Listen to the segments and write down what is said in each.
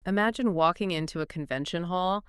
Imagine walking into a convention hall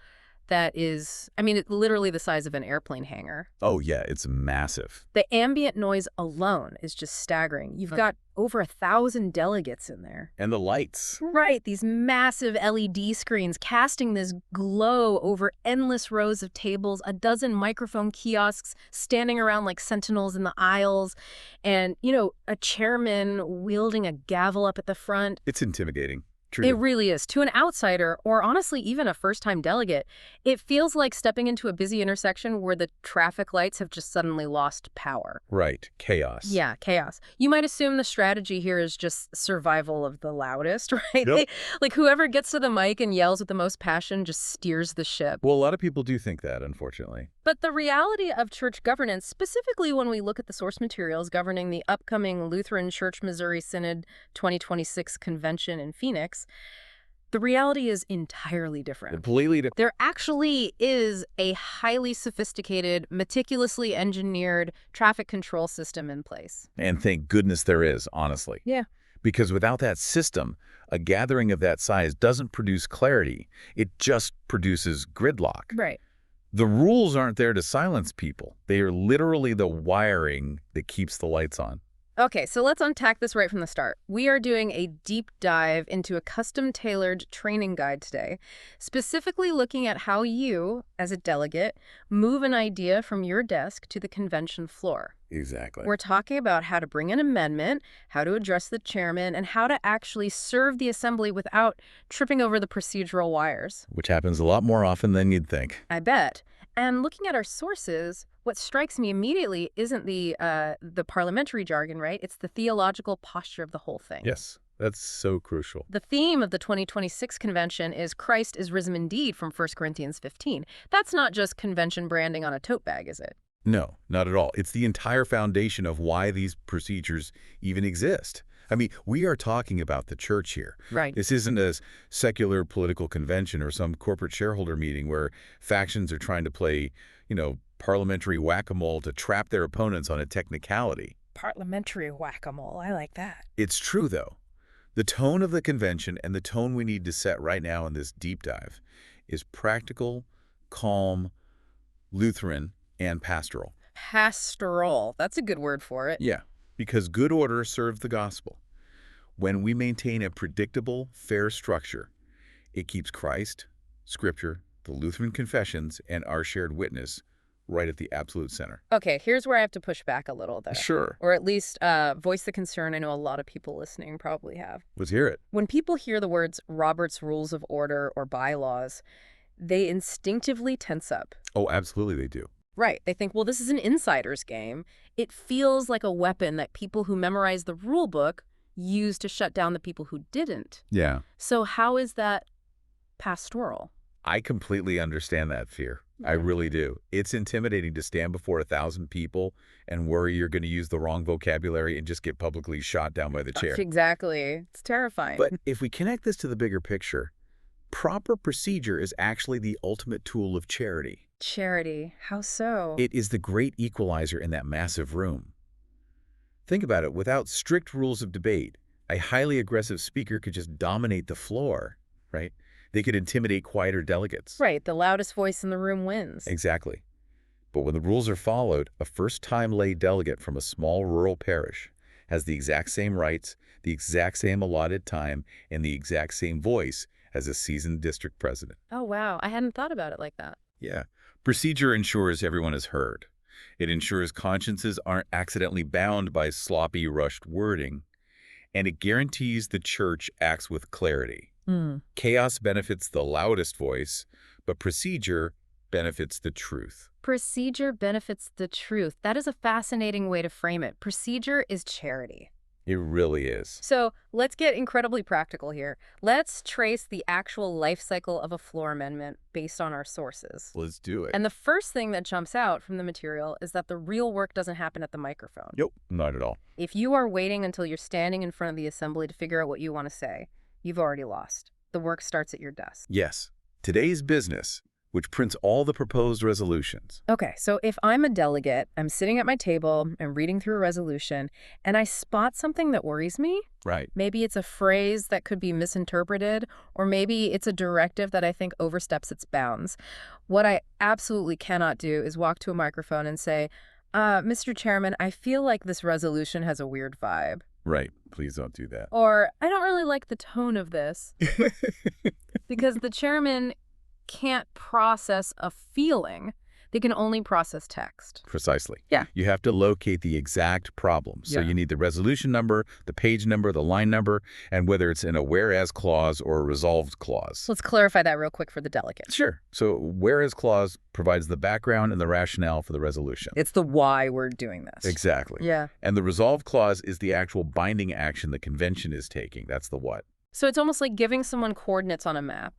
that is, I mean, it's literally the size of an airplane hangar. Oh, yeah, it's massive. The ambient noise alone is just staggering. You've got over 1,000 delegates in there. And the lights. Right, these massive LED screens casting this glow over endless rows of tables, a dozen microphone kiosks standing around like sentinels in the aisles, and, a chairman wielding a gavel up at the front. It's intimidating. True. It really is. To an outsider, or honestly even a first-time delegate, it feels like stepping into a busy intersection where the traffic lights have just suddenly lost power. Right. Chaos. Yeah, chaos. You might assume the strategy here is just survival of the loudest, right? Yep. Like whoever gets to the mic and yells with the most passion just steers the ship. Well, a lot of people do think that, unfortunately. But the reality of church governance, specifically when we look at the source materials governing the upcoming Lutheran Church Missouri Synod 2026 convention in Phoenix, the reality is entirely different. Completely different. There actually is a highly sophisticated, meticulously engineered traffic control system in place. And thank goodness there is, honestly. Yeah. Because without that system, a gathering of that size doesn't produce clarity. It just produces gridlock. Right. The rules aren't there to silence people. They are literally the wiring that keeps the lights on. Okay, so let's unpack this right from the start. We are doing a deep dive into a custom-tailored training guide today, specifically looking at how you, as a delegate, move an idea from your desk to the convention floor. Exactly. We're talking about how to bring an amendment, how to address the chairman, and how to actually serve the assembly without tripping over the procedural wires. Which happens a lot more often than you'd think. I bet. And looking at our sources, what strikes me immediately isn't the parliamentary jargon, right? It's the theological posture of the whole thing. Yes, that's so crucial. The theme of the 2026 convention is Christ is risen indeed from 1 Corinthians 15. That's not just convention branding on a tote bag, is it? No, not at all. It's the entire foundation of why these procedures even exist. I mean, we are talking about the church here. Right. This isn't a secular political convention or some corporate shareholder meeting where factions are trying to play, parliamentary whack-a-mole to trap their opponents on a technicality. Parliamentary whack-a-mole. I like that. It's true, though. The tone of the convention and the tone we need to set right now in this deep dive is practical, calm, Lutheran, and pastoral. Pastoral. That's a good word for it. Yeah, because good order serves the gospel. When we maintain a predictable, fair structure, it keeps Christ, Scripture, the Lutheran confessions, and our shared witness right at the absolute center. Okay, here's where I have to push back a little, though. Sure. Or at least voice the concern I know a lot of people listening probably have. Let's hear it. When people hear the words Robert's Rules of Order or bylaws, they instinctively tense up. Oh, absolutely they do. Right. They think, well, this is an insider's game. It feels like a weapon that people who memorize the rule book use to shut down the people who didn't. Yeah. So how is that pastoral? I completely understand that fear. I really do. It's intimidating to stand before 1,000 people and worry you're going to use the wrong vocabulary and just get publicly shot down by the chair. Exactly. It's terrifying. But if we connect this to the bigger picture, proper procedure is actually the ultimate tool of charity. Charity. How so? It is the great equalizer in that massive room. Think about it. Without strict rules of debate, a highly aggressive speaker could just dominate the floor, right? They could intimidate quieter delegates. Right. The loudest voice in the room wins. Exactly. But when the rules are followed, a first-time lay delegate from a small rural parish has the exact same rights, the exact same allotted time, and the exact same voice as a seasoned district president. Oh, wow. I hadn't thought about it like that. Yeah. Procedure ensures everyone is heard. It ensures consciences aren't accidentally bound by sloppy, rushed wording. And it guarantees the church acts with clarity. Chaos benefits the loudest voice, but procedure benefits the truth. Procedure benefits the truth. That is a fascinating way to frame it. Procedure is charity. It really is. So let's get incredibly practical here. Let's trace the actual life cycle of a floor amendment based on our sources. Let's do it. And the first thing that jumps out from the material is that the real work doesn't happen at the microphone. Nope, not at all. If you are waiting until you're standing in front of the assembly to figure out what you want to say, you've already lost. The work starts at your desk. Yes. Today's business, which prints all the proposed resolutions. Okay, so if I'm a delegate, I'm sitting at my table and reading through a resolution, and I spot something that worries me. Right. Maybe it's a phrase that could be misinterpreted, or maybe it's a directive that I think oversteps its bounds. What I absolutely cannot do is walk to a microphone and say, Mr. Chairman, I feel like this resolution has a weird vibe. Right. Please don't do that. Or, I don't really like the tone of this. Because the chairman can't process a feeling. They can only process text. Precisely. Yeah. You have to locate the exact problem. So you need the resolution number, the page number, the line number, and whether it's in a whereas clause or a resolved clause. Let's clarify that real quick for the delegate. Sure. So whereas clause provides the background and the rationale for the resolution. It's the why we're doing this. Exactly. Yeah. And the resolved clause is the actual binding action the convention is taking. That's the what. So it's almost like giving someone coordinates on a map.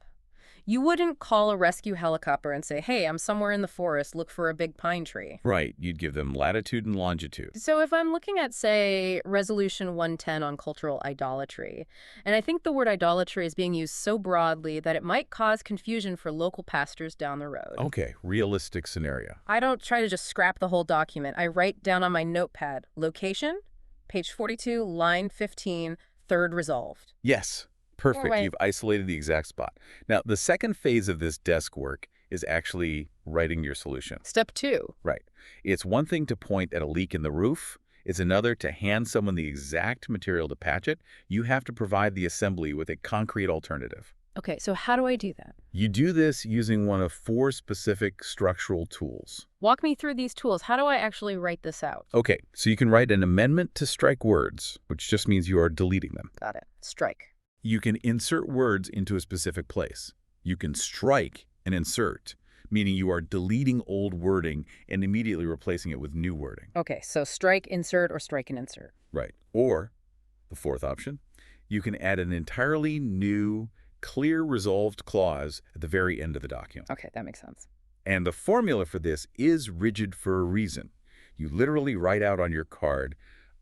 You wouldn't call a rescue helicopter and say, hey, I'm somewhere in the forest, look for a big pine tree. Right. You'd give them latitude and longitude. So if I'm looking at, say, Resolution 110 on cultural idolatry, and I think the word idolatry is being used so broadly that it might cause confusion for local pastors down the road. Okay. Realistic scenario. I don't try to just scrap the whole document. I write down on my notepad, location, page 42, line 15, third resolved. Yes. Perfect. Right. You've isolated the exact spot. Now, the second phase of this desk work is actually writing your solution. Step 2. Right. It's one thing to point at a leak in the roof. It's another to hand someone the exact material to patch it. You have to provide the assembly with a concrete alternative. Okay, so how do I do that? You do this using one of 4 specific structural tools. Walk me through these tools. How do I actually write this out? Okay, so you can write an amendment to strike words, which just means you are deleting them. Got it. Strike. You can insert words into a specific place. You can strike and insert, meaning you are deleting old wording and immediately replacing it with new wording. Okay, so strike, insert, or strike and insert. Right. Or, the fourth option, you can add an entirely new, clear resolved clause at the very end of the document. Okay, that makes sense. And the formula for this is rigid for a reason. You literally write out on your card,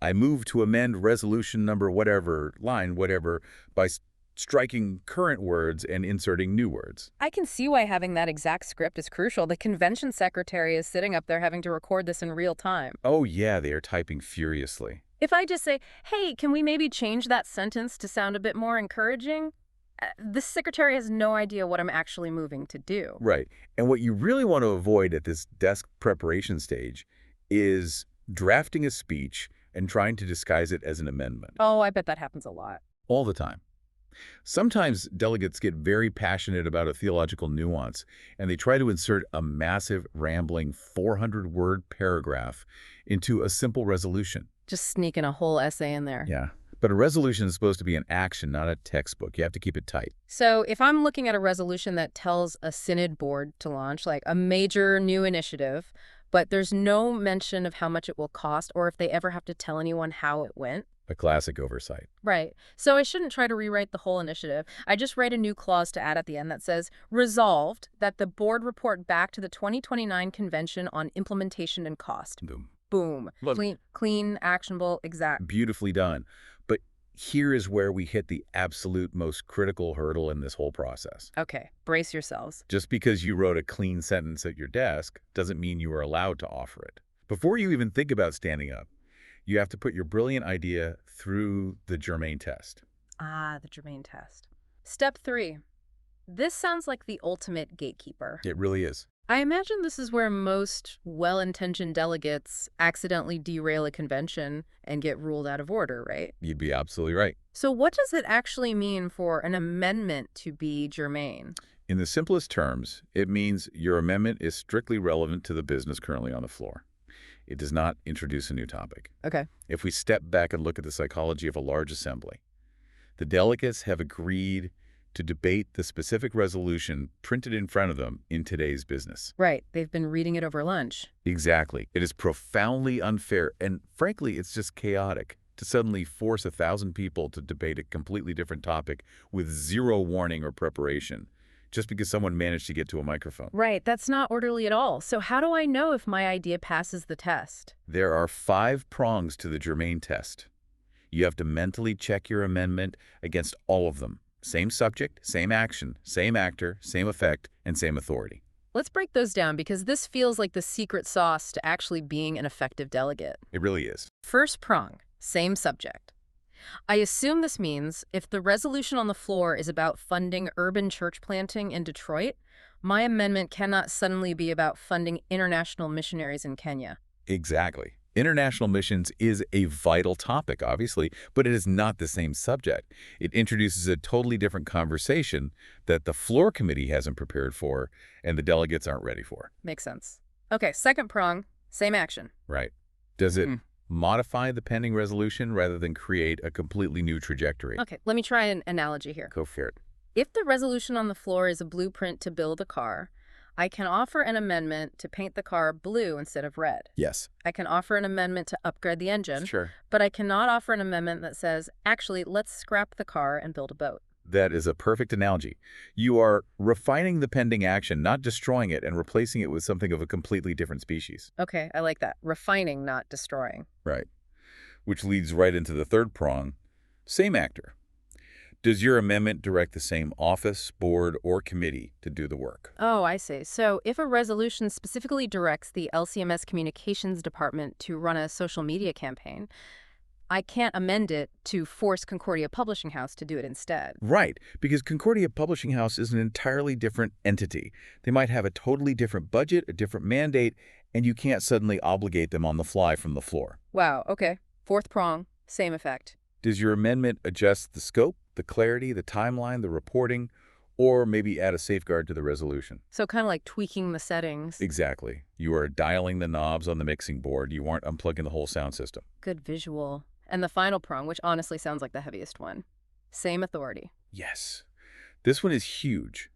I move to amend resolution number whatever, line whatever, by striking current words and inserting new words. I can see why having that exact script is crucial. The convention secretary is sitting up there having to record this in real time. Oh yeah, they are typing furiously. If I just say, hey, can we maybe change that sentence to sound a bit more encouraging? The secretary has no idea what I'm actually moving to do. Right. And what you really want to avoid at this desk preparation stage is drafting a speech and trying to disguise it as an amendment. Oh, I bet that happens a lot. All the time. Sometimes delegates get very passionate about a theological nuance, and they try to insert a massive, rambling 400-word paragraph into a simple resolution. Just sneaking a whole essay in there. Yeah. But a resolution is supposed to be an action, not a textbook. You have to keep it tight. So if I'm looking at a resolution that tells a synod board to launch, like a major new initiative, but there's no mention of how much it will cost or if they ever have to tell anyone how it went. A classic oversight. Right. So I shouldn't try to rewrite the whole initiative. I just write a new clause to add at the end that says, resolved that the board report back to the 2029 convention on implementation and cost. Boom. Boom. Look. Clean, actionable, exact. Beautifully done. But here is where we hit the absolute most critical hurdle in this whole process. Okay, brace yourselves. Just because you wrote a clean sentence at your desk doesn't mean you are allowed to offer it. Before you even think about standing up, you have to put your brilliant idea through the germane test. Ah, the germane test. Step 3. This sounds like the ultimate gatekeeper. It really is. I imagine this is where most well-intentioned delegates accidentally derail a convention and get ruled out of order, right? You'd be absolutely right. So what does it actually mean for an amendment to be germane? In the simplest terms, it means your amendment is strictly relevant to the business currently on the floor. It does not introduce a new topic. Okay. If we step back and look at the psychology of a large assembly, the delegates have agreed to debate the specific resolution printed in front of them in today's business. Right. They've been reading it over lunch. Exactly. It is profoundly unfair, and frankly, it's just chaotic to suddenly force 1,000 people to debate a completely different topic with zero warning or preparation, just because someone managed to get to a microphone. Right. That's not orderly at all. So how do I know if my idea passes the test? There are 5 prongs to the germane test. You have to mentally check your amendment against all of them. Same subject, same action, same actor, same effect, and same authority. Let's break those down because this feels like the secret sauce to actually being an effective delegate. It really is. First prong, same subject. I assume this means if the resolution on the floor is about funding urban church planting in Detroit, my amendment cannot suddenly be about funding international missionaries in Kenya. Exactly. International missions is a vital topic, obviously, but it is not the same subject. It introduces a totally different conversation that the floor committee hasn't prepared for and the delegates aren't ready for. Makes sense. Okay, second prong, same action. Right. Does it modify the pending resolution rather than create a completely new trajectory? Okay, let me try an analogy here. Go for it. If the resolution on the floor is a blueprint to build a car, I can offer an amendment to paint the car blue instead of red. Yes. I can offer an amendment to upgrade the engine, Sure. but I cannot offer an amendment that says, actually, let's scrap the car and build a boat. That is a perfect analogy. You are refining the pending action, not destroying it and replacing it with something of a completely different species. Okay, I like that. Refining, not destroying. Right. Which leads right into the third prong. Same actor. Does your amendment direct the same office, board, or committee to do the work? Oh, I see. So if a resolution specifically directs the LCMS Communications Department to run a social media campaign, I can't amend it to force Concordia Publishing House to do it instead. Right, because Concordia Publishing House is an entirely different entity. They might have a totally different budget, a different mandate, and you can't suddenly obligate them on the fly from the floor. Wow, okay. Fourth prong, same effect. Does your amendment adjust the scope, the clarity, the timeline, the reporting, or maybe add a safeguard to the resolution? So kind of like tweaking the settings. Exactly. You are dialing the knobs on the mixing board. You aren't unplugging the whole sound system. Good visual. And the final prong, which honestly sounds like the heaviest one. Same authority. Yes. This one is huge.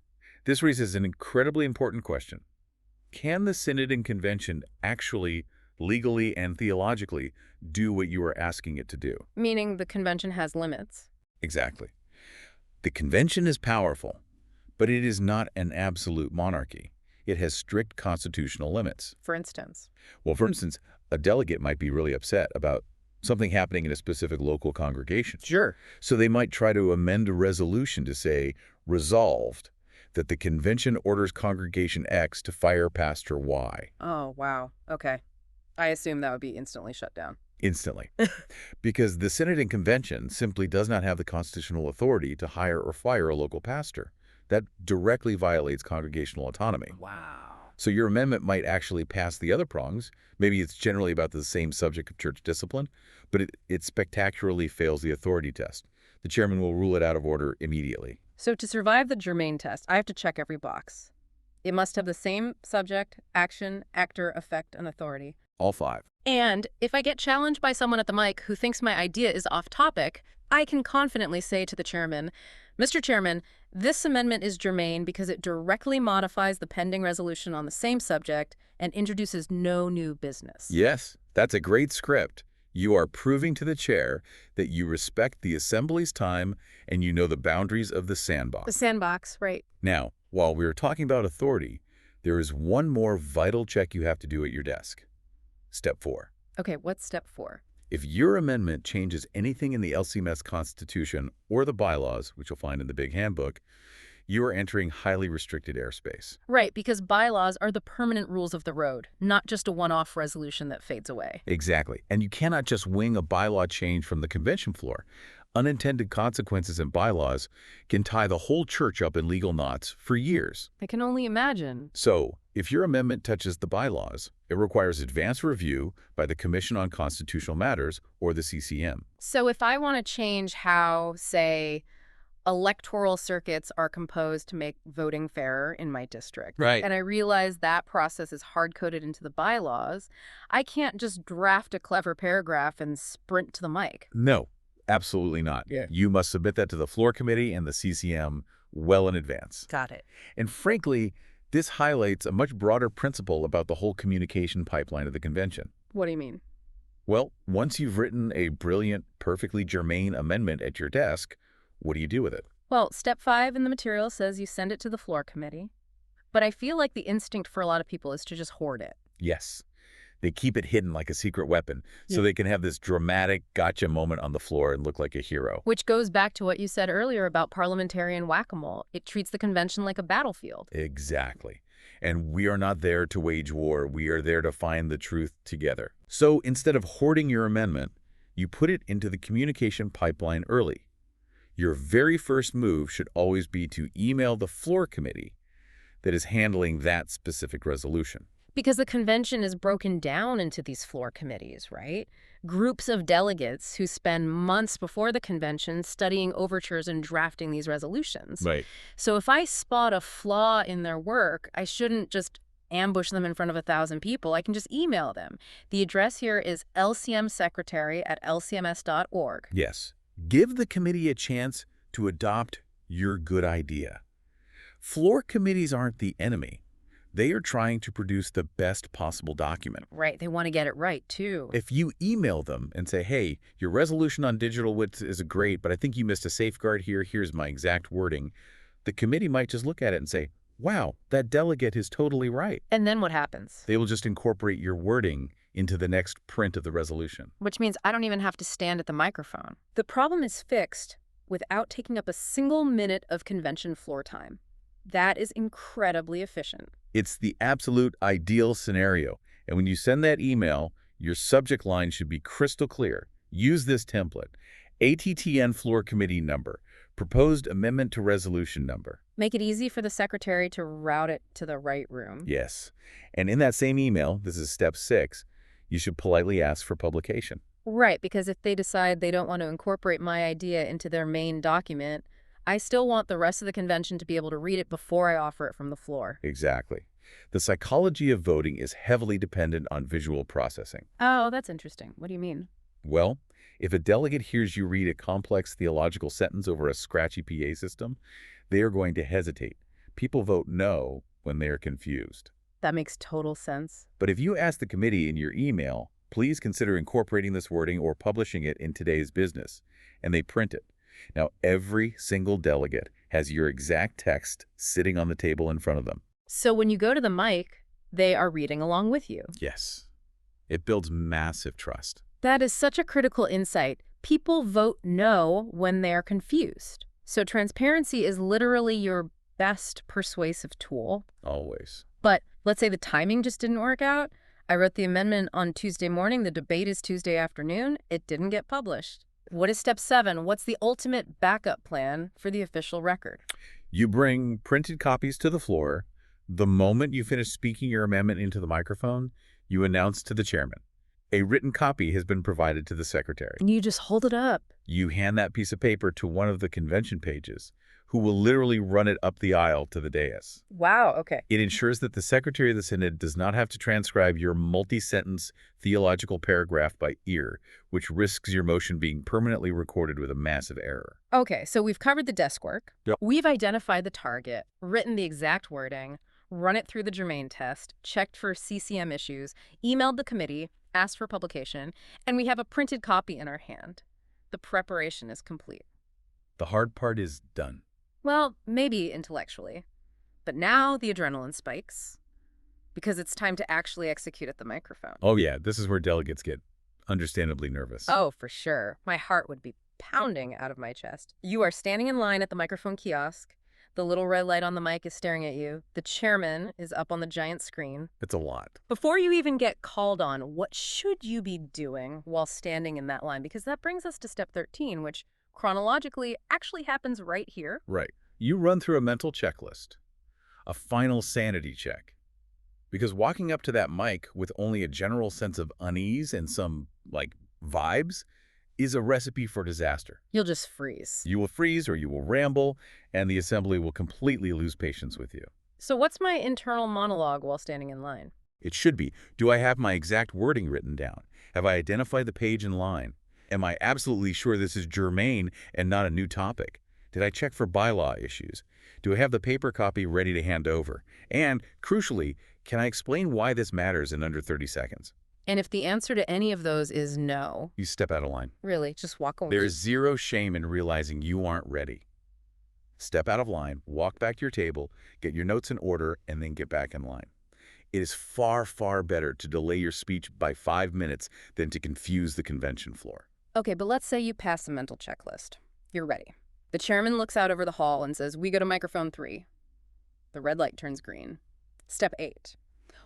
This raises an incredibly important question. Can the Synod and Convention actually, legally and theologically, do what you are asking it to do? Meaning the convention has limits. Exactly. The Convention is powerful, but it is not an absolute monarchy. It has strict constitutional limits. For instance. Well, for instance, a delegate might be really upset about something happening in a specific local congregation. Sure. So they might try to amend a resolution to say, resolved, that the convention orders congregation X to fire Pastor Y. Oh, wow. Okay. I assume that would be instantly shut down. Instantly. Because the Synod and Convention simply does not have the constitutional authority to hire or fire a local pastor. That directly violates congregational autonomy. Wow. So your amendment might actually pass the other prongs. Maybe it's generally about the same subject of church discipline, but it spectacularly fails the authority test. The chairman will rule it out of order immediately. So to survive the germane test, I have to check every box. It must have the same subject, action, actor, effect, and authority. All five. And if I get challenged by someone at the mic who thinks my idea is off topic, I can confidently say to the chairman, Mr. Chairman, this amendment is germane because it directly modifies the pending resolution on the same subject and introduces no new business. Yes, that's a great script. You are proving to the chair that you respect the assembly's time and you know the boundaries of the sandbox. The sandbox, right. Now, while we are talking about authority, there is one more vital check you have to do at your desk. Step 4. Okay, what's step 4? If your amendment changes anything in the LCMS Constitution or the bylaws, which you'll find in the big handbook, you are entering highly restricted airspace. Right, because bylaws are the permanent rules of the road, not just a one-off resolution that fades away. Exactly. And you cannot just wing a bylaw change from the convention floor. Unintended consequences in bylaws can tie the whole church up in legal knots for years. I can only imagine. So, if your amendment touches the bylaws, it requires advance review by the Commission on Constitutional Matters, or the CCM. So if I want to change how, say, electoral circuits are composed to make voting fairer in my district, Right. and I realize that process is hard-coded into the bylaws, I can't just draft a clever paragraph and sprint to the mic. No, absolutely not. Yeah. You must submit that to the floor committee and the CCM well in advance. Got it. And frankly, this highlights a much broader principle about the whole communication pipeline of the convention. What do you mean? Well, once you've written a brilliant, perfectly germane amendment at your desk, what do you do with it? Well, step 5 in the material says you send it to the floor committee. But I feel like the instinct for a lot of people is to just hoard it. Yes. They keep it hidden like a secret weapon, so Yeah. they can have this dramatic gotcha moment on the floor and look like a hero. Which goes back to what you said earlier about parliamentarian whack-a-mole. It treats the convention like a battlefield. Exactly. And we are not there to wage war. We are there to find the truth together. So instead of hoarding your amendment, you put it into the communication pipeline early. Your very first move should always be to email the floor committee that is handling that specific resolution. Because the convention is broken down into these floor committees, right? Groups of delegates who spend months before the convention studying overtures and drafting these resolutions. Right. So if I spot a flaw in their work, I shouldn't just ambush them in front of 1,000 people. I can just email them. The address here is lcmsecretary@lcms.org. Yes. Give the committee a chance to adopt your good idea. Floor committees aren't the enemy. They are trying to produce the best possible document. Right, they want to get it right, too. If you email them and say, hey, your resolution on digital width is great, but I think you missed a safeguard here. Here's my exact wording. The committee might just look at it and say, wow, that delegate is totally right. And then what happens? They will just incorporate your wording into the next print of the resolution. Which means I don't even have to stand at the microphone. The problem is fixed without taking up a single minute of convention floor time. That is incredibly efficient. It's the absolute ideal scenario. And when you send that email, your subject line should be crystal clear. Use this template. ATTN floor committee number. Proposed amendment to resolution number. Make it easy for the secretary to route it to the right room. Yes. And in that same email, this is step 6, you should politely ask for publication. Right, because if they decide they don't want to incorporate my idea into their main document, I still want the rest of the convention to be able to read it before I offer it from the floor. Exactly. The psychology of voting is heavily dependent on visual processing. Oh, that's interesting. What do you mean? Well, if a delegate hears you read a complex theological sentence over a scratchy PA system, they are going to hesitate. People vote no when they are confused. That makes total sense. But if you ask the committee in your email, please consider incorporating this wording or publishing it in today's business, and they print it. Now, every single delegate has your exact text sitting on the table in front of them. So when you go to the mic, they are reading along with you. Yes. It builds massive trust. That is such a critical insight. People vote no when they're confused. So transparency is literally your best persuasive tool. Always. But let's say the timing just didn't work out. I wrote the amendment on Tuesday morning. The debate is Tuesday afternoon. It didn't get published. What is step 7? What's the ultimate backup plan for the official record? You bring printed copies to the floor. The moment you finish speaking your amendment into the microphone, you announce to the chairman, a written copy has been provided to the secretary. You just hold it up. You hand that piece of paper to one of the convention pages, who will literally run it up the aisle to the dais. Wow, okay. It ensures that the Secretary of the Synod does not have to transcribe your multi-sentence theological paragraph by ear, which risks your motion being permanently recorded with a massive error. Okay, so we've covered the desk work. Yep. We've identified the target, written the exact wording, run it through the germane test, checked for CCM issues, emailed the committee, asked for publication, and we have a printed copy in our hand. The preparation is complete. The hard part is done. Well, maybe intellectually. But now the adrenaline spikes because it's time to actually execute at the microphone. Oh yeah, this is where delegates get understandably nervous. Oh, for sure. My heart would be pounding out of my chest. You are standing in line at the microphone kiosk. The little red light on the mic is staring at you. The chairman is up on the giant screen. It's a lot. Before you even get called on, what should you be doing while standing in that line? Because that brings us to step 13, which chronologically actually happens right here. Right. You run through a mental checklist, a final sanity check. Because walking up to that mic with only a general sense of unease and some, vibes is a recipe for disaster. You'll just freeze. You will freeze or you will ramble, and the assembly will completely lose patience with you. So what's my internal monologue while standing in line? It should be, do I have my exact wording written down? Have I identified the page and line? Am I absolutely sure this is germane and not a new topic? Did I check for bylaw issues? Do I have the paper copy ready to hand over? And, crucially, can I explain why this matters in under 30 seconds? And if the answer to any of those is no, You step out of line. really, just walk away. There is zero shame in realizing you aren't ready. Step out of line, walk back to your table, get your notes in order, and then get back in line. It is far, far better to delay your speech by 5 minutes than to confuse the convention floor. Okay, but let's say you pass the mental checklist. You're ready. The chairman looks out over the hall and says, we go to microphone 3. The red light turns green. Step 8.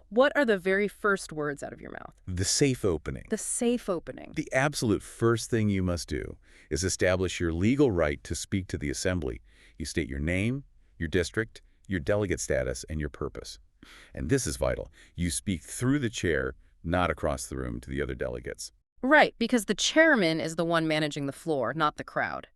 What are the very first words out of your mouth? The safe opening. The safe opening. The absolute first thing you must do is establish your legal right to speak to the assembly. You state your name, your district, your delegate status, and your purpose. And this is vital. You speak through the chair, not across the room to the other delegates. Right, because the chairman is the one managing the floor, not the crowd.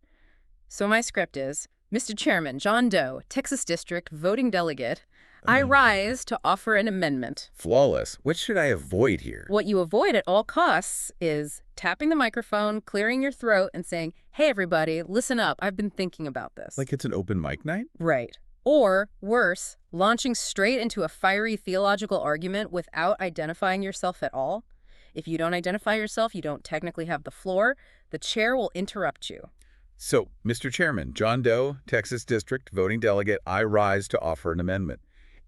So my script is, Mr. Chairman, John Doe, Texas District, voting delegate, I rise to offer an amendment. Flawless. What should I avoid here? What you avoid at all costs is tapping the microphone, clearing your throat, and saying, hey, everybody, listen up. I've been thinking about this. Like it's an open mic night? Right. Or, worse, launching straight into a fiery theological argument without identifying yourself at all. If you don't identify yourself, you don't technically have the floor. The chair will interrupt you. So, Mr. Chairman, John Doe, Texas District, voting delegate, I rise to offer an amendment.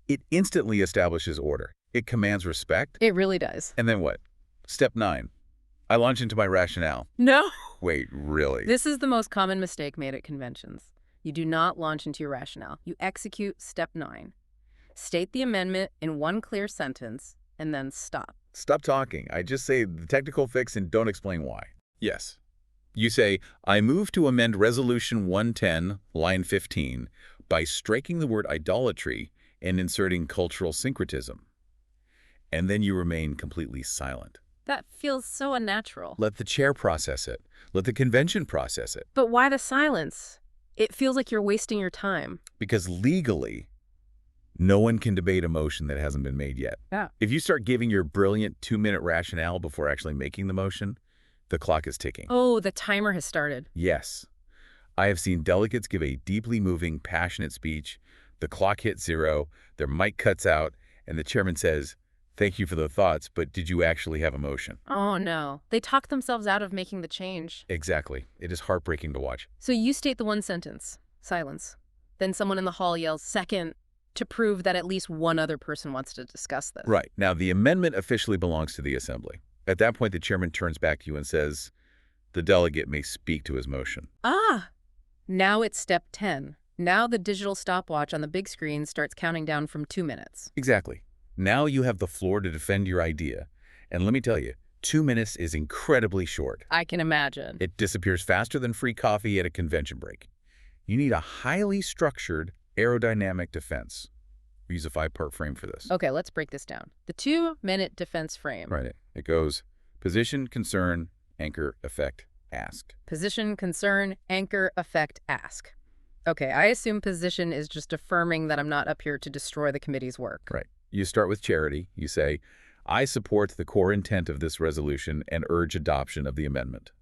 It instantly establishes order. It commands respect. It really does. And then what? Step 9. I launch into my rationale. No. Wait, really? This is the most common mistake made at conventions. You do not launch into your rationale. You execute step 9. State the amendment in one clear sentence, and then stop. Stop talking. I just say the technical fix and don't explain why. Yes. You say, I move to amend Resolution 110, line 15, by striking the word idolatry and inserting cultural syncretism. And then you remain completely silent. That feels so unnatural. Let the chair process it. Let the convention process it. But why the silence? It feels like you're wasting your time. Because legally, no one can debate a motion that hasn't been made yet. Yeah. If you start giving your brilliant 2-minute rationale before actually making the motion, the clock is ticking. Oh, the timer has started. Yes. I have seen delegates give a deeply moving, passionate speech. The clock hits 0, their mic cuts out, and the chairman says, thank you for the thoughts, but did you actually have a motion? Oh, no. They talked themselves out of making the change. Exactly. It is heartbreaking to watch. So you state the one sentence, silence. Then someone in the hall yells, second, to prove that at least one other person wants to discuss this. Right. Now, the amendment officially belongs to the assembly. At that point, the chairman turns back to you and says, the delegate may speak to his motion. Ah, now it's step 10. Now the digital stopwatch on the big screen starts counting down from 2 minutes. Exactly. Now you have the floor to defend your idea. And let me tell you, 2 minutes is incredibly short. I can imagine. It disappears faster than free coffee at a convention break. You need a highly structured aerodynamic defense. We use a 5-part frame for this. Okay, let's break this down. The 2-minute defense frame. Right. It goes position, concern, anchor, effect, ask. Position, concern, anchor, effect, ask. Okay, I assume position is just affirming that I'm not up here to destroy the committee's work. Right. You start with charity. You say, I support the core intent of this resolution and urge adoption of the amendment.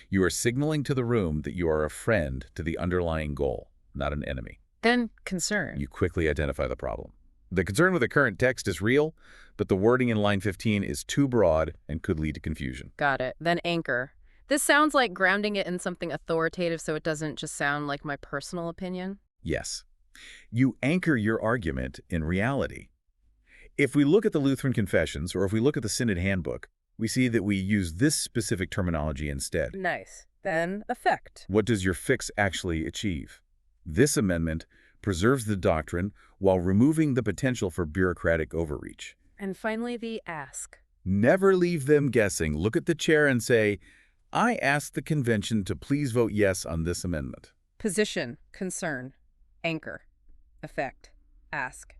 You are signaling to the room that you are a friend to the underlying goal, not an enemy. Then concern. You quickly identify the problem. The concern with the current text is real, but the wording in line 15 is too broad and could lead to confusion. Got it. Then anchor. This sounds like grounding it in something authoritative so it doesn't just sound like my personal opinion. Yes. You anchor your argument in reality. If we look at the Lutheran Confessions, or if we look at the Synod Handbook, we see that we use this specific terminology instead. Nice. Then effect. What does your fix actually achieve? This amendment preserves the doctrine while removing the potential for bureaucratic overreach. And finally, the ask. Never leave them guessing. Look at the chair and say, I ask the convention to please vote yes on this amendment. Position, concern, anchor, effect, ask.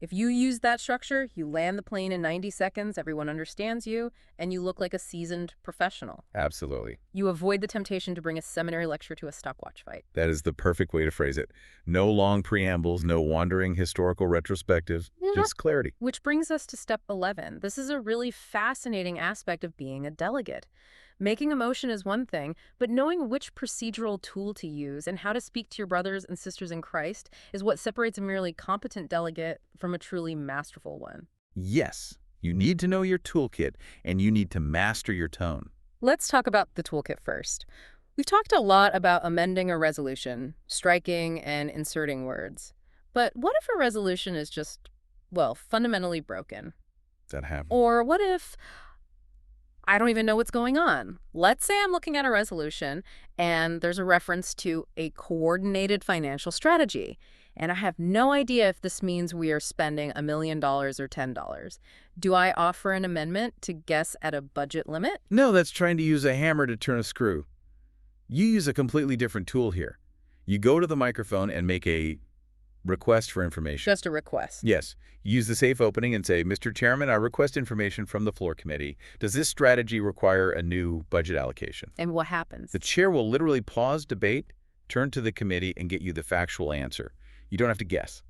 If you use that structure, you land the plane in 90 seconds, everyone understands you, and you look like a seasoned professional. Absolutely. You avoid the temptation to bring a seminary lecture to a stopwatch fight. That is the perfect way to phrase it. No long preambles, no wandering historical retrospectives, just clarity. Which brings us to step 11. This is a really fascinating aspect of being a delegate. Making a motion is one thing, but knowing which procedural tool to use and how to speak to your brothers and sisters in Christ is what separates a merely competent delegate from a truly masterful one. Yes, you need to know your toolkit, and you need to master your tone. Let's talk about the toolkit first. We've talked a lot about amending a resolution, striking and inserting words. But what if a resolution is just, well, fundamentally broken? That happens. Or what if I don't even know what's going on? Let's say I'm looking at a resolution and there's a reference to a coordinated financial strategy. and I have no idea if this means we are spending $1 million or $10. Do I offer an amendment to guess at a budget limit? No, that's trying to use a hammer to turn a screw. You use a completely different tool here. You go to the microphone and make a request for information. Just a request. Yes. Use the safe opening and say, Mr. Chairman, I request information from the floor committee. Does this strategy require a new budget allocation? And what happens? The chair will literally pause debate, turn to the committee, and get you the factual answer. You don't have to guess.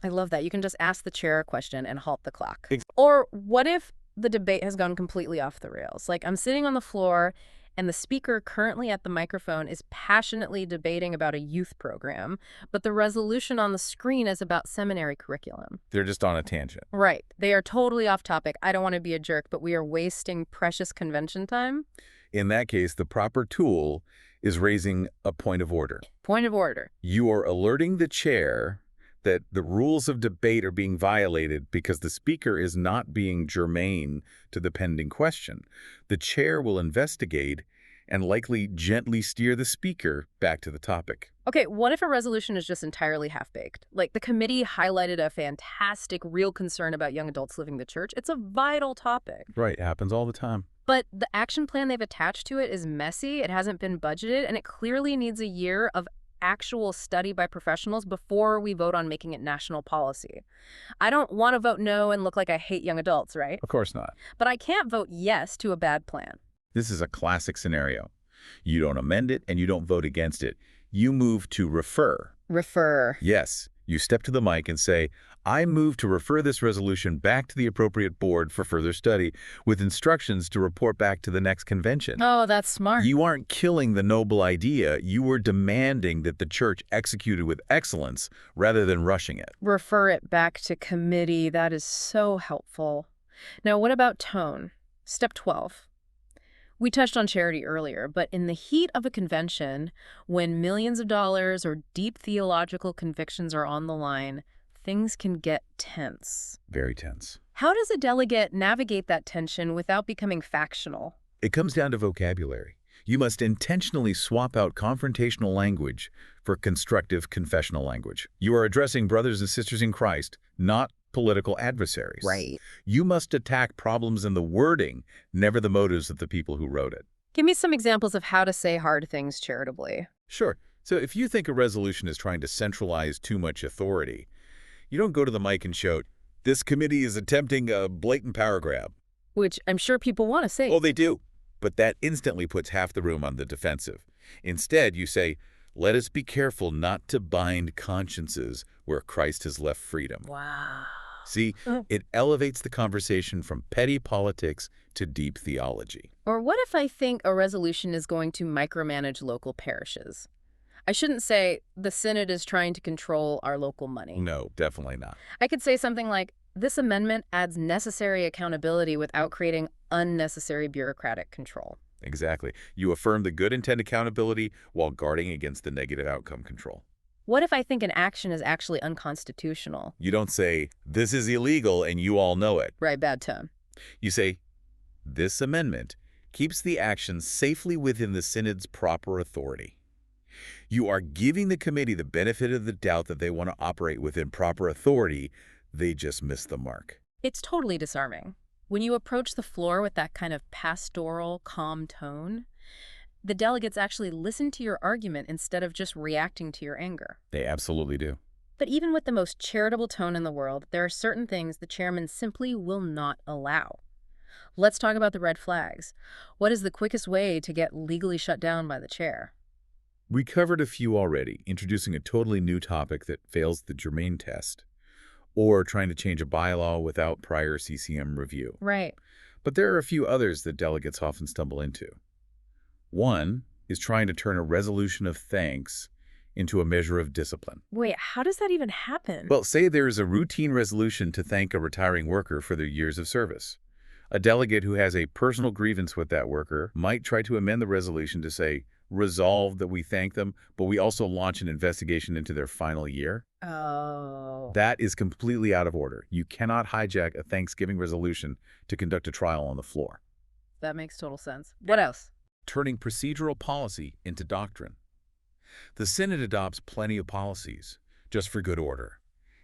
I love that. You can just ask the chair a question and halt the clock. Ex- Or what if the debate has gone completely off the rails? Like I'm sitting on the floor and the speaker currently at the microphone is passionately debating about a youth program, but the resolution on the screen is about seminary curriculum. They're just on a tangent. Right. They are totally off topic. I don't want to be a jerk, but we are wasting precious convention time. In that case, the proper tool is raising a point of order. Point of order. You are alerting the chair that the rules of debate are being violated because the speaker is not being germane to the pending question. The chair will investigate and likely gently steer the speaker back to the topic. Okay, what if a resolution is just entirely half-baked? Like the committee highlighted a fantastic real concern about young adults leaving the church. It's a vital topic. Right, happens all the time. But the action plan they've attached to it is messy, it hasn't been budgeted, and it clearly needs a year of actual study by professionals before we vote on making it national policy. I don't want to vote no and look like I hate young adults, right? Of course not. But I can't vote yes to a bad plan. This is a classic scenario. You don't amend it and you don't vote against it. You move to refer. Refer. Yes, you step to the mic and say, I move to refer this resolution back to the appropriate board for further study with instructions to report back to the next convention. Oh, that's smart. You aren't killing the noble idea. You are demanding that the church execute it with excellence rather than rushing it. Refer it back to committee. That is so helpful. Now, what about tone? Step 12. We touched on charity earlier, but in the heat of a convention, when millions of dollars or deep theological convictions are on the line, things can get tense. Very tense. How does a delegate navigate that tension without becoming factional? It comes down to vocabulary. You must intentionally swap out confrontational language for constructive confessional language. You are addressing brothers and sisters in Christ, not political adversaries. Right. You must attack problems in the wording, never the motives of the people who wrote it. Give me some examples of how to say hard things charitably. Sure. So if you think a resolution is trying to centralize too much authority, you don't go to the mic and shout, this committee is attempting a blatant power grab. Which I'm sure people want to say. Oh, they do. But that instantly puts half the room on the defensive. Instead, you say, let us be careful not to bind consciences where Christ has left freedom. Wow. See, it elevates the conversation from petty politics to deep theology. Or what if I think a resolution is going to micromanage local parishes? I shouldn't say the Synod is trying to control our local money. No, definitely not. I could say something like, this amendment adds necessary accountability without creating unnecessary bureaucratic control. Exactly. You affirm the good intent accountability while guarding against the negative outcome control. What if I think an action is actually unconstitutional? You don't say, this is illegal and you all know it. Right, bad tone. You say, this amendment keeps the action safely within the Synod's proper authority. You are giving the committee the benefit of the doubt that they want to operate within proper authority. They just missed the mark. It's totally disarming. When you approach the floor with that kind of pastoral, calm tone, the delegates actually listen to your argument instead of just reacting to your anger. They absolutely do. But even with the most charitable tone in the world, there are certain things the chairman simply will not allow. Let's talk about the red flags. What is the quickest way to get legally shut down by the chair? We covered a few already, introducing a totally new topic that fails the germane test, or trying to change a bylaw without prior CCM review. Right. But there are a few others that delegates often stumble into. One is trying to turn a resolution of thanks into a measure of discipline. Wait, how does that even happen? Well, say there is a routine resolution to thank a retiring worker for their years of service. A delegate who has a personal grievance with that worker might try to amend the resolution to say, resolve that we thank them, but we also launch an investigation into their final year. Oh. That is completely out of order. You cannot hijack a Thanksgiving resolution to conduct a trial on the floor. That makes total sense. What else? Turning procedural policy into doctrine. The Synod adopts plenty of policies, just for good order.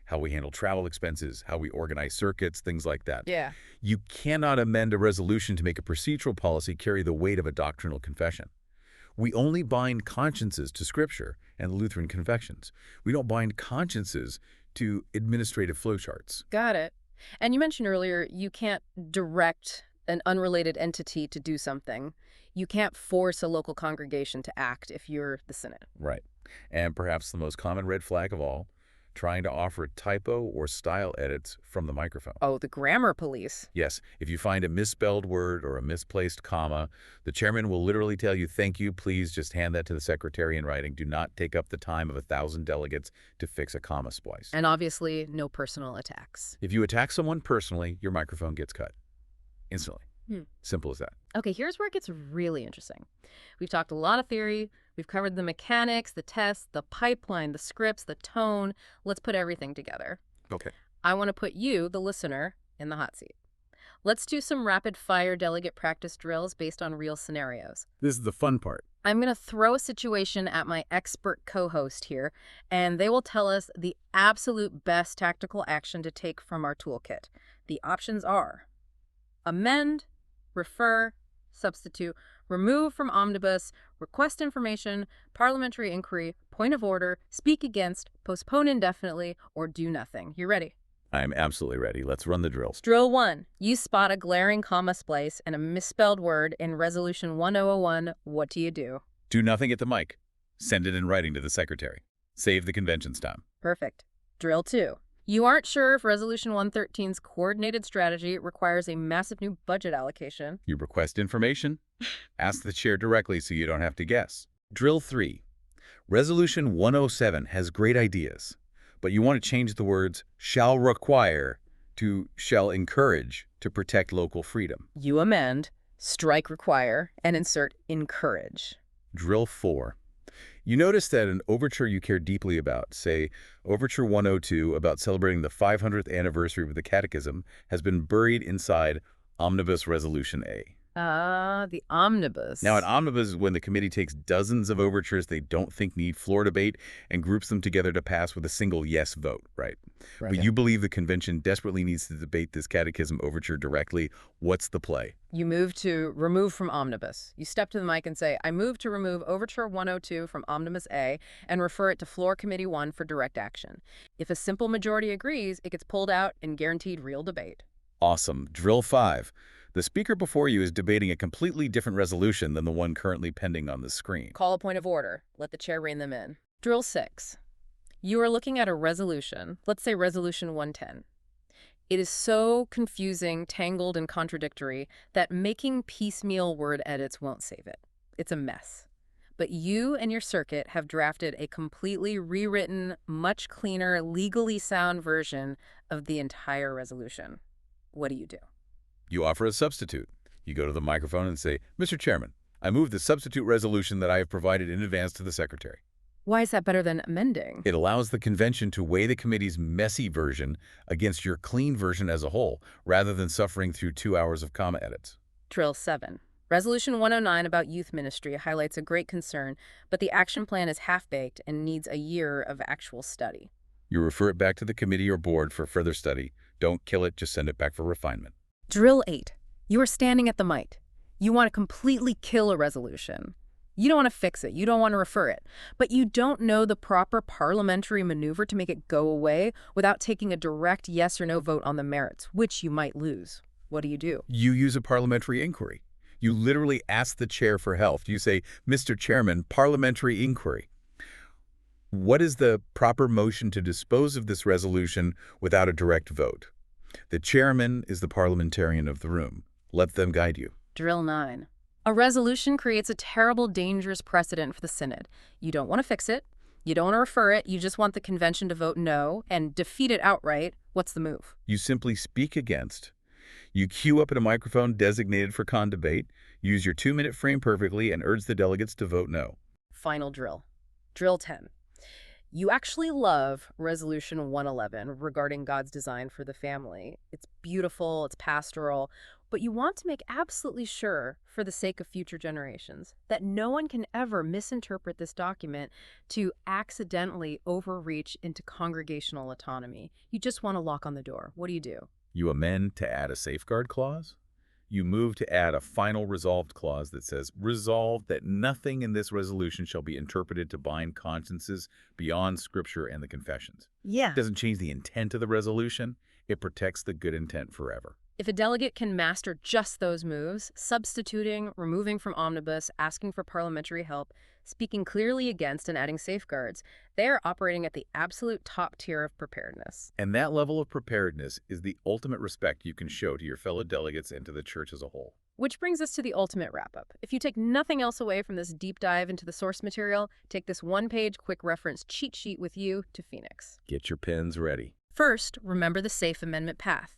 How we handle travel expenses, how we organize circuits, things like that. Yeah. You cannot amend a resolution to make a procedural policy carry the weight of a doctrinal confession. We only bind consciences to Scripture and the Lutheran confessions. We don't bind consciences to administrative flowcharts. Got it. And you mentioned earlier you can't direct an unrelated entity to do something. You can't force a local congregation to act if you're the synod. Right. And perhaps the most common red flag of all, trying to offer typo or style edits from the microphone. Oh, the grammar police. Yes, if you find a misspelled word or a misplaced comma, the chairman will literally tell you, "Thank you, please just hand that to the secretary in writing. Do not take up the time of 1,000 delegates to fix a comma splice." And obviously, no personal attacks. If you attack someone personally, your microphone gets cut. Instantly. Simple as that. Okay, here's where it gets really interesting. We've talked a lot of theory. We've covered the mechanics, the tests, the pipeline, the scripts, the tone. Let's put everything together. Okay. I want to put you, the listener, in the hot seat. Let's do some rapid-fire delegate practice drills based on real scenarios. This is the fun part. I'm going to throw a situation at my expert co-host here, and they will tell us the absolute best tactical action to take from our toolkit. The options are amend, refer, substitute, remove from omnibus, request information, parliamentary inquiry, point of order, speak against, postpone indefinitely, or do nothing. You ready? I'm absolutely ready. Let's run the drills. Drill 1. You spot a glaring comma splice and a misspelled word in Resolution 1001. What do you do? Do nothing at the mic. Send it in writing to the secretary. Save the convention's time. Perfect. Drill 2. You aren't sure if Resolution 113's coordinated strategy requires a massive new budget allocation. You request information. Ask the chair directly so you don't have to guess. Drill 3. Resolution 107 has great ideas, but you want to change the words "shall require" to "shall encourage" to protect local freedom. You amend, strike require, and insert encourage. Drill 4. You notice that an overture you care deeply about, say Overture 102 about celebrating the 500th anniversary of the Catechism, has been buried inside Omnibus Resolution A. The omnibus. Now, an omnibus is when the committee takes dozens of overtures they don't think need floor debate and groups them together to pass with a single yes vote, right? But you believe the convention desperately needs to debate this catechism overture directly. What's the play? You move to remove from omnibus. You step to the mic and say, I move to remove Overture 102 from Omnibus A and refer it to Floor Committee 1 for direct action. If a simple majority agrees, it gets pulled out and guaranteed real debate. Awesome. Drill 5. The speaker before you is debating a completely different resolution than the one currently pending on the screen. Call a point of order. Let the chair rein them in. Drill 6. You are looking at a resolution, let's say Resolution 110. It is so confusing, tangled, and contradictory that making piecemeal word edits won't save it. It's a mess. But you and your circuit have drafted a completely rewritten, much cleaner, legally sound version of the entire resolution. What do? You offer a substitute. You go to the microphone and say, "Mr. Chairman, I move the substitute resolution that I have provided in advance to the secretary." Why is that better than amending? It allows the convention to weigh the committee's messy version against your clean version as a whole, rather than suffering through 2 hours of comma edits. Drill 7. Resolution 109 about youth ministry highlights a great concern, but the action plan is half-baked and needs a year of actual study. You refer it back to the committee or board for further study. Don't kill it, just send it back for refinement. Drill 8. You are standing at the mic. You want to completely kill a resolution. You don't want to fix it. You don't want to refer it. But you don't know the proper parliamentary maneuver to make it go away without taking a direct yes or no vote on the merits, which you might lose. What do? You use a parliamentary inquiry. You literally ask the chair for help. You say, "Mr. Chairman, parliamentary inquiry. What is the proper motion to dispose of this resolution without a direct vote?" The chairman is the parliamentarian of the room. Let them guide you. Drill 9. A resolution creates a terrible, dangerous precedent for the synod. You don't want to fix it. You don't want to refer it. You just want the convention to vote no and defeat it outright. What's the move? You simply speak against. You queue up at a microphone designated for con debate, use your 2-minute frame perfectly, and urge the delegates to vote no. Final drill. Drill 10. You actually love Resolution 111 regarding God's design for the family. It's beautiful, it's pastoral. But you want to make absolutely sure, for the sake of future generations, that no one can ever misinterpret this document to accidentally overreach into congregational autonomy. You just want to lock on the door. What do you do? You amend to add a safeguard clause. You move to add a final resolved clause that says, resolved that nothing in this resolution shall be interpreted to bind consciences beyond Scripture and the confessions. Yeah. It doesn't change the intent of the resolution. It protects the good intent forever. If a delegate can master just those moves, substituting, removing from omnibus, asking for parliamentary help, speaking clearly against and adding safeguards, they are operating at the absolute top tier of preparedness. And that level of preparedness is the ultimate respect you can show to your fellow delegates and to the church as a whole. Which brings us to the ultimate wrap-up. If you take nothing else away from this deep dive into the source material, take this one-page quick reference cheat sheet with you to Phoenix. Get your pens ready. First, remember the safe amendment path.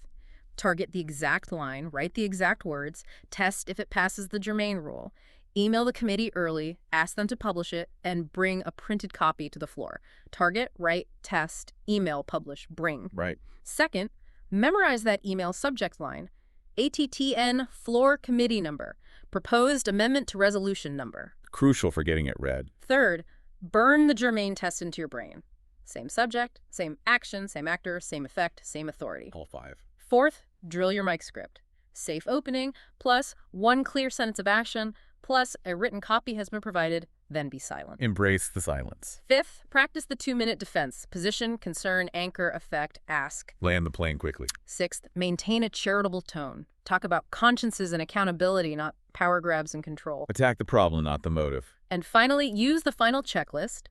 Target the exact line, write the exact words, test if it passes the germane rule. Email the committee early, ask them to publish it, and bring a printed copy to the floor. Target, write, test, email, publish, bring. Right. Second, memorize that email subject line. ATTN floor committee number. Proposed amendment to resolution number. Crucial for getting it read. Third, burn the germane test into your brain. Same subject, same action, same actor, same effect, same authority. All 5. Fourth, drill your mic script. Safe opening, plus one clear sentence of action, plus a written copy has been provided, then be silent. Embrace the silence. Fifth, practice the 2-minute defense. Position, concern, anchor, effect, ask. Land the plane quickly. Sixth, maintain a charitable tone. Talk about consciences and accountability, not power grabs and control. Attack the problem, not the motive. And finally, use the final checklist.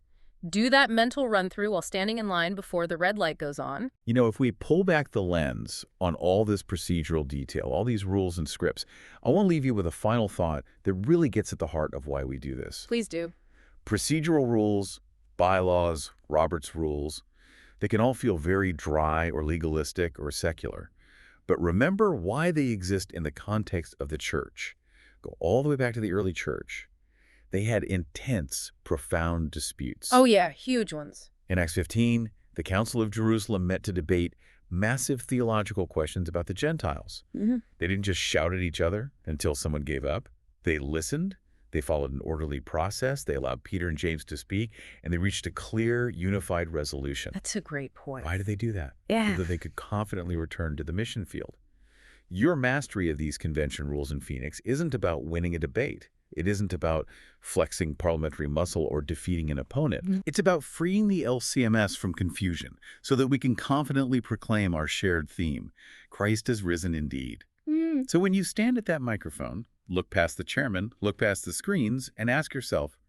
Do that mental run-through while standing in line before the red light goes on. You know, if we pull back the lens on all this procedural detail, all these rules and scripts, I want to leave you with a final thought that really gets at the heart of why we do this. Please do. Procedural rules, bylaws, Robert's rules, they can all feel very dry or legalistic or secular. But remember why they exist in the context of the church. Go all the way back to the early church. They had intense, profound disputes. Oh yeah, huge ones. In Acts 15, the Council of Jerusalem met to debate massive theological questions about the Gentiles. They didn't just shout at each other until someone gave up. They listened, they followed an orderly process, they allowed Peter and James to speak, and they reached a clear, unified resolution. That's a great point. Why did they do that? Yeah. So that they could confidently return to the mission field. Your mastery of these convention rules in Phoenix isn't about winning a debate. It isn't about flexing parliamentary muscle or defeating an opponent. It's about freeing the LCMS from confusion so that we can confidently proclaim our shared theme, Christ has risen indeed. So when you stand at that microphone, look past the chairman, look past the screens, and ask yourself,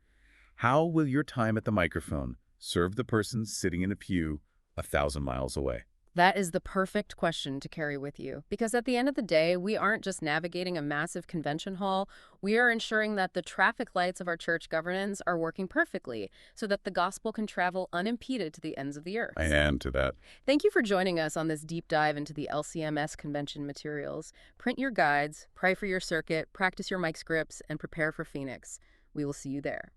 how will your time at the microphone serve the person sitting in a pew 1,000 miles away? That is the perfect question to carry with you, because at the end of the day, we aren't just navigating a massive convention hall, we are ensuring that the traffic lights of our church governance are working perfectly so that the gospel can travel unimpeded to the ends of the earth. I am to that. Thank you for joining us on this deep dive into the LCMS Convention materials. Print your guides, pray for your circuit, practice your mic scripts, and prepare for Phoenix. We will see you there.